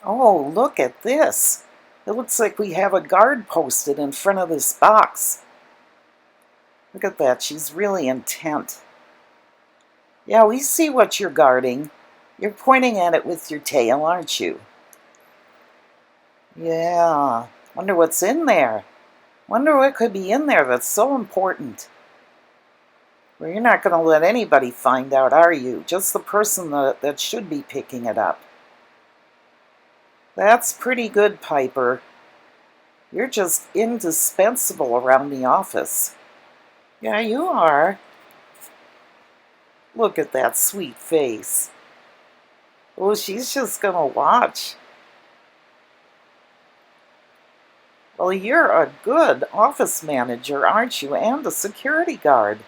Oh, look at this. It looks like we have a guard posted in front of this box. Look at that. She's really intent. Yeah, we see what you're guarding. You're pointing at it with your tail, aren't you? Yeah. Wonder what's in there. Wonder what could be in there that's so important. Well, you're not going to let anybody find out, are you? Just the person that should be picking it up. That's pretty good, Piper. You're just indispensable around the office. Yeah, you are. Look at that sweet face. Oh, she's just going to watch. Well, you're a good office manager, aren't you? And a security guard.